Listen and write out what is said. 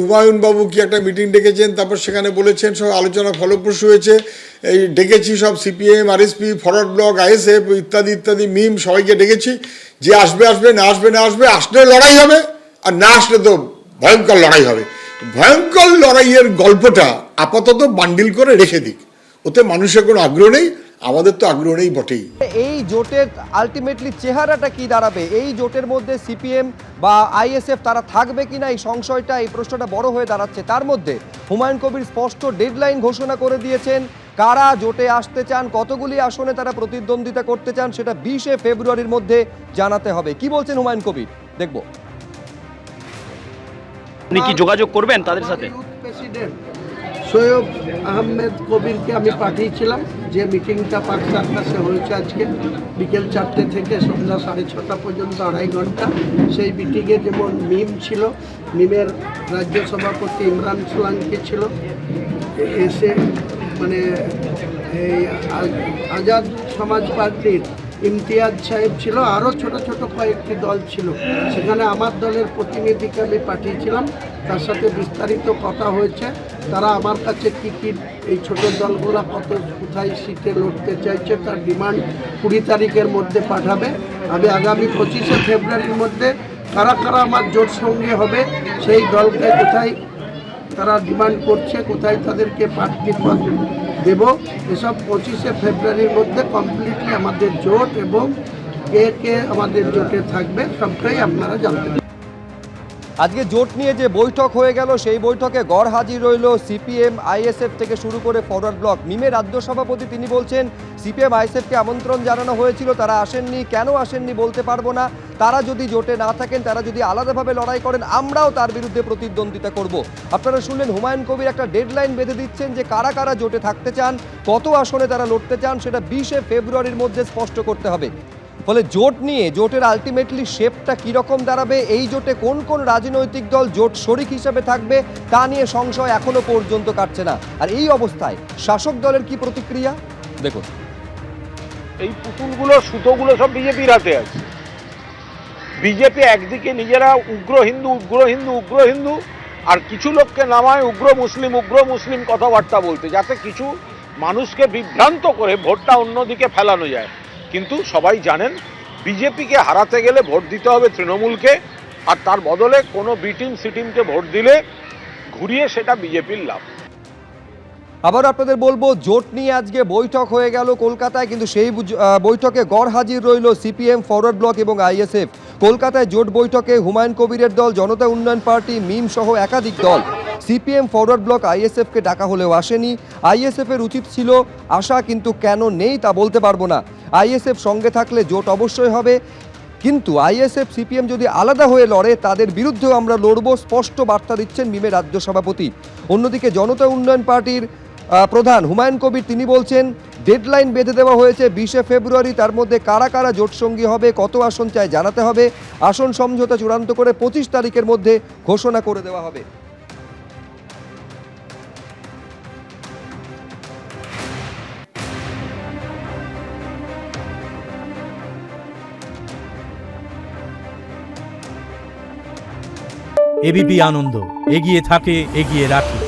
হুমায়ুন বাবু কি একটা মিটিং ডেকেছেন, তারপর সেখানে বলেছেন সব আলোচনা ফলপ্রসূ হয়েছে, এই ডেকেছি সব CPM, RSP, forward block, ISF ইত্যাদি ইত্যাদি মিম সবাইকে ডেকেছি, যে আসবে আসবে, না আসবে না আসবে, আসলে লড়াই হবে আর না আসলে তো ভয়ঙ্কর লড়াই হবে। ভয়ঙ্কর লড়াইয়ের গল্পটা আপাতত বান্ডিল করে রেখে দিক, ওতে মানুষের কোনো আগ্রহ নেই, আমাদের তো আগ্রহ নেই বটেই। এই জোটের আলটিমেটলি চেহারাটা কি দাঁড়াবে, এই জোটের মধ্যে সিপিএম বা আইএসএফ তারা থাকবে কিনা, এই সংশয়টা, এই প্রশ্নটা বড় হয়ে দাঁড়াচ্ছে। তার মধ্যে হুমায়ুন কবির স্পষ্ট ডেডলাইন ঘোষণা করে দিয়েছেন, কারা জোটে আসতে চান, কতগুলি আসনে তারা প্রতিদ্বন্দ্বিতা করতে চান, সেটা 20শে ফেব্রুয়ারির মধ্যে জানাতে হবে। কি বলছেন হুমায়ুন কবির, দেখব। আপনি কি যোগাযোগ করবেন তাদের সাথে? প্রেসিডেন্ট সৈয়দ আহমেদ কবিরকে আমি পাঠিয়েছিলাম, যে মিটিংটা পার্ক সার্কাসে হয়েছে আজকে বিকেল 4টে থেকে সন্ধ্যা 6:30 পর্যন্ত 2.5 ঘন্টা। সেই মিটিংয়ে যেমন মিম ছিল, মিমের রাজ্য সভাপতি ইমরান সোলাঙ্কি ছিল, এসে মানে এই আজাদ সমাজ পার্টির ইমতিয়াজ সাহেব ছিল, আরও ছোট ছোট কয়েকটি দল ছিল। সেখানে আমার দলের প্রতিনিধিকে আমি পাঠিয়েছিলাম, তার সাথে বিস্তারিত কথা হয়েছে। তারা আমার কাছে কী কী এই ছোট দলগুলো কোথায় সিটে লড়তে চাইছে তার ডিমান্ড 20 তারিখের মধ্যে পাঠাবে। আমি আগামী 25শে ফেব্রুয়ারির মধ্যে কারা কারা আমার জোট সঙ্গে হবে, সেই দলকে কোথায় তারা ডিমান্ড করছে, কোথায় তাদেরকে প্রার্থী পদ দেব, এসব 25শে ফেব্রুয়ারির মধ্যে কমপ্লিটলি আমাদের জোট এবং কে কে আমাদের জোটে থাকবে সবটাই আপনারা জানতে পারবেন। আজকে জোট নিয়ে যে বৈঠক হয়ে গেল, সেই বৈঠকে গড় হাজির রইল সিপিএম, আইএসএফ থেকে শুরু করে ফরওয়ার্ড ব্লক। মিমের রাজ্য সভাপতি তিনি বলছেন সিপিএম আইএসএফকে আমন্ত্রণ জানানো হয়েছিল, তারা আসেননি, কেন আসেননি বলতে পারবো না, তারা যদি জোটে না থাকেন, তারা যদি আলাদাভাবে লড়াই করেন, আমরাও তার বিরুদ্ধে প্রতিদ্বন্দ্বিতা করব। আপনারা শুনলেন হুমায়ুন কবির একটা ডেডলাইন বেঁধে দিচ্ছেন যে কারা কারা জোটে থাকতে চান, কত আসনে তারা লড়তে চান, সেটা 20শে ফেব্রুয়ারির মধ্যে স্পষ্ট করতে হবে। ফলে জোট নিয়ে, জোটের আলটিমেটলি শেপটা কীরকম দাঁড়াবে, এই জোটে কোন কোন রাজনৈতিক দল জোট শরিক হিসেবে থাকবে, তা নিয়ে সংশয় এখনো পর্যন্ত কাটছে না। আর এই অবস্থায় শাসক দলের কি প্রতিক্রিয়া দেখুন। এই পুতুলগুলো, সুতোগুলো সব বিজেপির হাতে আছে। বিজেপি একদিকে নিজেরা উগ্র হিন্দু উগ্র হিন্দু উগ্র হিন্দু, আর কিছু লোককে নামায় উগ্র মুসলিম কথাবার্তা বলতে, যাতে কিছু মানুষকে বিভ্রান্ত করে ভোটটা অন্যদিকে ফেলানো যায়। কিন্তু সবাই জানেন বিজেপিকে হারাতে গেলে ভোট দিতে হবে তৃণমূলকে, আর তার বদলে কোনো বি টিম সি টিমকে ভোট দিলে ঘুরিয়ে সেটা বিজেপির লাভ। আবার আপনাদের বলবো, জোট নিয়ে আজকে বৈঠক হয়ে গেল কলকাতায়, কিন্তু সেই বৈঠকে গড় হাজির রইল সিপিএম, ফরওয়ার্ড ব্লক এবং আইএসএফ। কলকাতায় জোট বৈঠকে হুমায়ুন কবিরের দল, জনতা উন্নয়ন পার্টি, মিম সহ একাধিক দল। সিপিএম, ফরওয়ার্ড ব্লক, আইএসএফকে ডাকা হলেও আসেনি। আইএসএফের উচিত ছিল আসা, কিন্তু কেন নেই তা বলতে পারবো না। আইএসএফ সঙ্গে থাকলে জোট অবশ্যই হবে, কিন্তু আইএসএফ সিপিএম যদি আলাদা হয়ে লড়ে, তাদের বিরুদ্ধেও আমরা লড়ব, স্পষ্ট বার্তা দিচ্ছেন মিমের রাজ্য সভাপতি। অন্যদিকে জনতা উন্নয়ন পার্টির প্রধান হুমায়ুন কবির তিনি বলছেন ডেডলাইন বেঁধে দেওয়া হয়েছে 20শে ফেব্রুয়ারি, তার মধ্যে কারা কারা জোটসঙ্গী হবে, কত আসন চায় জানাতে হবে, আসন সমঝোতা চূড়ান্ত করে 25 তারিখের মধ্যে ঘোষণা করে দেওয়া হবে। এবিপি আনন্দ, এগিয়ে থাকে, এগিয়ে রাখে।